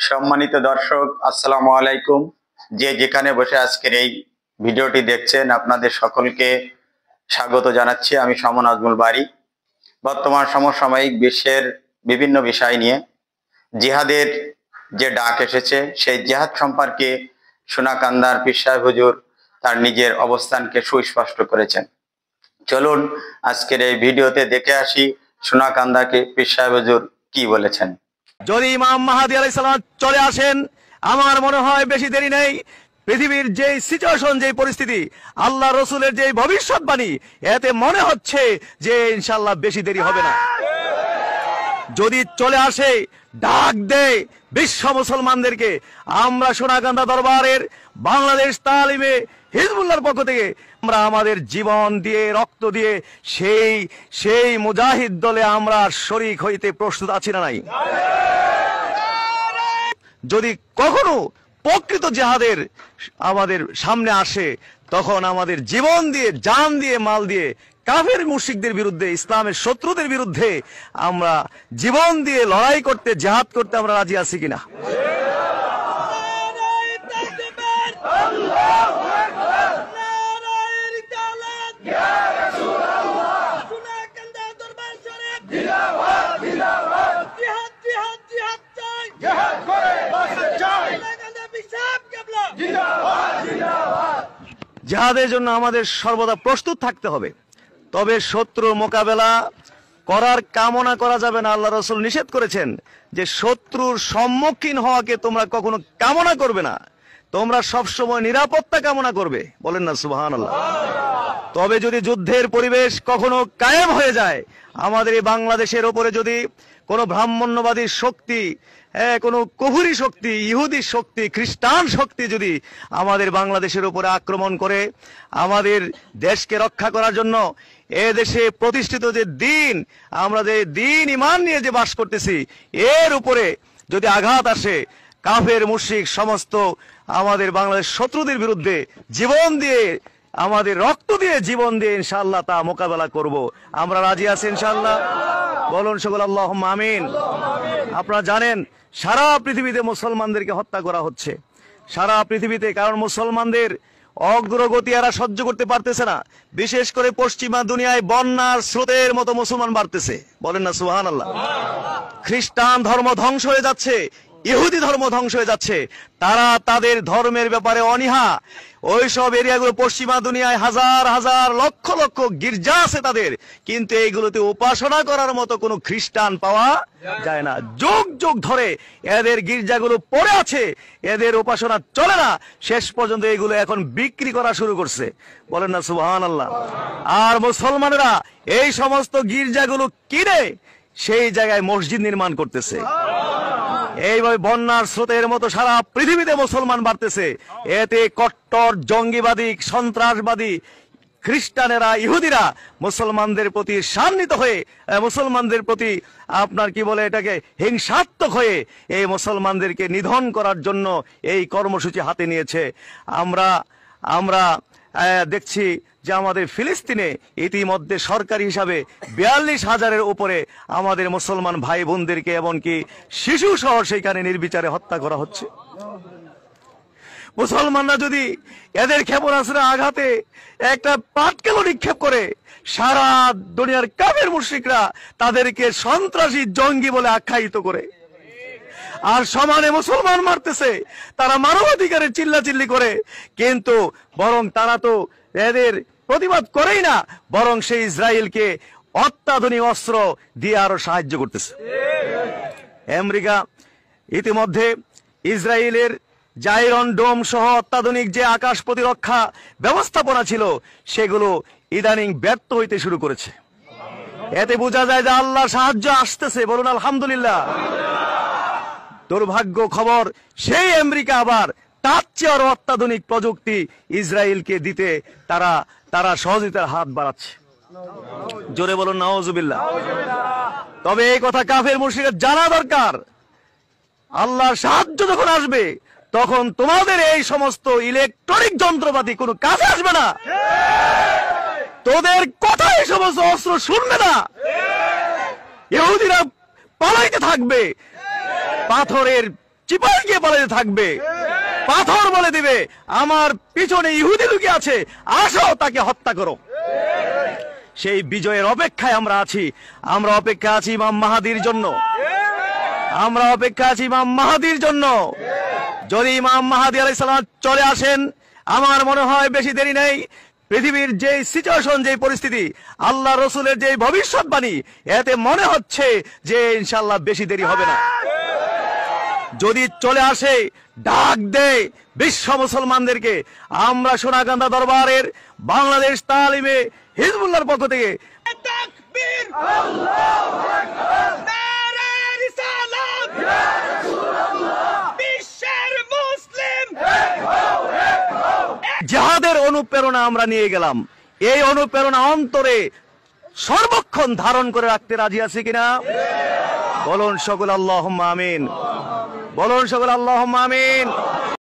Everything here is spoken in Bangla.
সম্মানিত দর্শক, আসসালামু আলাইকুম। যে যেখানে বসে আজকের এই ভিডিওটি দেখছেন, আপনাদের সকলকে স্বাগত জানাচ্ছি। আমি সমন আজমল বাড়ি। বর্তমান সমসাময়িক বিশ্বের বিভিন্ন বিষয় নিয়ে জিহাদের যে ডাক এসেছে, সেই জিহাদ সম্পর্কে সোনাকান্দার পীর সাহেব হুজুর তার নিজের অবস্থানকে সুস্পষ্ট করেছেন। চলুন আজকের এই ভিডিওতে দেখে আসি সোনাকান্দাকে পীর সাহেব হুজুর কি বলেছেন। যদি ইমাম মাহদী আলাইহিস সালাম চলে আসেন, আমার মনে হয় বেশি দেরি নেই। পৃথিবীর যে সিচুয়েশন, যে পরিস্থিতি, আল্লাহ রসুলের যে ভবিষ্যৎবাণী, এতে মনে হচ্ছে যে ইনশাআল্লাহ বেশি দেরি হবে না। যদি চলে আসে, ডাক দেয় বিশ্ব মুসলমানদেরকে, আমরা সোনাকান্দা দরবারের বাংলাদেশ তালিমে হিজবুল্লাহর পক্ষ থেকে আমরা আমাদের জীবন দিয়ে, রক্ত দিয়ে সেই মুজাহিদ দলে আমরা শরীক হইতে প্রস্তুত আছি না নাই? যদি কখনো প্রকৃত জিহাদের আমাদের সামনে আসে, তখন আমাদের জীবন দিয়ে, জান দিয়ে, মাল দিয়ে কাফের মুশরিকদের বিরুদ্ধে, ইসলামের শত্রুদের বিরুদ্ধে আমরা জীবন দিয়ে লড়াই করতে, জিহাদ করতে আমরা রাজি আছি কিনা? জিহাদের জন্য আমাদের সর্বদা প্রস্তুত থাকতে হবে। তবে শত্রুর মোকাবেলা করার কামনা করা যাবে না। আল্লাহ রাসূল নিষেধ করেছেন যে শত্রুর সম্মুখীন হওয়াকে তোমরা কখনো কামনা করবে না, তোমরা সবসময় নিরাপত্তা কামনা করবে। বলেন না সুবহানাল্লাহ। তবে যদি যুদ্ধের পরিবেশ কখনো কায়েম হয়ে যায়, আমাদের এই বাংলাদেশের ওপরে যদি কোনো ব্রাহ্মণ্যবাদী শক্তি, কোনো কুফরি শক্তি, ইহুদি শক্তি, খ্রিস্টান শক্তি যদি আমাদের বাংলাদেশের উপরে আক্রমণ করে, আমাদের দেশকে রক্ষা করার জন্য, এ দেশে প্রতিষ্ঠিত যে দিন, আমরা যে দিন ইমান নিয়ে যে বাস করতেছি, এর উপরে যদি আঘাত আসে, কাফের মুশরিক সমস্ত আমাদের বাংলাদেশ শত্রুদের বিরুদ্ধে জীবন দিয়ে, আমাদের রক্ত দিয়ে, জীবন দিয়ে ইনশাআল্লাহ তা মোকাবেলা করব। আমরা রাজি আছি ইনশাআল্লাহ? বলুন সকল আল্লাহুম্মা আমিন। আপনারা জানেন সারা পৃথিবীতে মুসলমানদেরকে হত্যা করা হচ্ছে, সারা পৃথিবীতে। কারণ মুসলমানদের অগ্রগতি এরা সহ্য করতে পারতেছে না। বিশেষ করে পশ্চিমা দুনিয়ায় বন্যার স্রোতের মতো মুসলমান বাড়তেছে। বলেন না সুবহানাল্লাহ। খ্রিস্টান ধর্ম ধ্বংস হয়ে যাচ্ছে, ইহুদি ধর্ম ধ্বংস হয়ে যাচ্ছে। তারা তাদের ধর্মের ব্যাপারে অনীহা। ওইসব এরিয়াগুলো, পশ্চিমা দুনিয়ায় হাজার হাজার লক্ষ লক্ষ গির্জা আছে তাদের, কিন্তু এইগুলোতে উপাসনা করার মতো কোনো খ্রিস্টান পাওয়া যায় না। যুগ যুগ ধরে এদের গির্জাগুলো পড়ে আছে, এদের উপাসনা চলে না। শেষ পর্যন্ত এগুলো এখন বিক্রি করা শুরু করছে। বলেন না সুবহানাল্লাহ। আর মুসলমানেরা এই সমস্ত গির্জাগুলো কিনে সেই জায়গায় মসজিদ নির্মাণ করতেছে। এইভাবে বন্যার স্রোতের মতো সারা পৃথিবীতে মুসলমান বাড়তেছে। এতে কট্টর জঙ্গিবাদী, সন্ত্রাসবাদী খ্রিস্টানেরা, ইহুদিরা মুসলমানদের প্রতি শান্বিত হয়ে, মুসলমানদের প্রতি আপনার কি বলে এটাকে, হিংসাত্মক হয়ে এই মুসলমানদেরকে নিধন করার জন্য এই কর্মসূচি হাতে নিয়েছে। আমরা দেখছি যে আমাদের ফিলিস্তিনে ইতিমধ্যে সরকারি হিসাবে 42,000-এর উপরে আমাদের মুসলমান ভাই বোনদেরকে, এমনকি শিশু সহ সেইখানে নির্বিচারে হত্যা করা হচ্ছে। মুসলমানরা যদি এদের ক্ষেপণাস্ত্রের আঘাতে একটা পাটকেল নিক্ষেপ করে, সারা দুনিয়ার কাফের মুশরিকরা তাদেরকে সন্ত্রাসী, জঙ্গি বলে আখ্যায়িত করে। আর সমানে মুসলমান মারতেছে, তারা মানবাধিকারের চিল্লাচিল্লি করে, কিন্তু বরং তারা তো এদের প্রতিবাদ করেই না, বরং সেই ইসরায়েলকে অত্যাধুনিক অস্ত্র দিয়ে আরো সাহায্য করতেছে। আমেরিকা ইতিমধ্যে ইসরায়েলের জাইরন ডোম সহ অত্যাধুনিক যে আকাশ প্রতিরক্ষা ব্যবস্থাপনা ছিল, সেগুলো ইদানিং ব্যর্থ হইতে শুরু করেছে। এতে বোঝা যায় যে আল্লাহর সাহায্য আসতেছে। বলুন আলহামদুলিল্লাহ। দুর্ভাগ্য খবর, সেই আমেরিকা আবার তার চেয়ে আরো অত্যাধুনিক প্রযুক্তি ইসরায়েলকে দিতে তারা সহযোগিতার হাত বাড়াচ্ছে। জোরে বলুন নাউজুবিল্লাহ। তবে এই কথা কাফের মুশরিকদের জানা দরকার। আল্লাহর সাহায্য যখন আসবে, তখন তোমাদের এই সমস্ত ইলেকট্রনিক যন্ত্রপাতি কোনো কাজে আসবে না। তোদের কথা এই সমস্ত অস্ত্র শুনবে না। ইহুদিরা পালাইতে থাকবে, পাথরের চিপায় গিয়ে পালাতে থাকবে, পাথর বলে দিবে আমার পিছনে ইহুদি লুকিয়ে আছে, আসো তাকে হত্যা করো। সেই বিজয়ের অপেক্ষায় আমরা আছি। আমরা অপেক্ষা আছি ইমাম মাহাদির জন্য। আমরা অপেক্ষা আছি ইমাম মাহাদির জন্য। যদি ইমাম মাহাদি আলাইহিস সালাম চলে আসেন, আমার মনে হয় বেশি দেরি নেই। পৃথিবীর যে সিচুয়েশন, যে পরিস্থিতি, আল্লাহ রসুলের যে ভবিষ্যৎবাণী, এতে মনে হচ্ছে যে ইনশাআল্লাহ বেশি দেরি হবে না। যদি চলে আসে, ডাক দেয় বিশ্ব মুসলমানদেরকে, আমরা সোনাকান্দা দরবারের বাংলাদেশ তালিমে হিজবুল্লাহর পক্ষ থেকে তাকবীর, আল্লাহু আকবার, নারে রিসালাত, ইয়া রাসূলুল্লাহ, বিশ্বের মুসলিম জিহাদের অনুপ্রেরণা আমরা নিয়ে গেলাম। এই অনুপ্রেরণা অন্তরে সর্বক্ষণ ধারণ করে রাখতে রাজি আছি কিনা? বলুন সকল আল্লাহুম্মা আমিন। বলুন সকল আল্লাহুম্মা আমিন।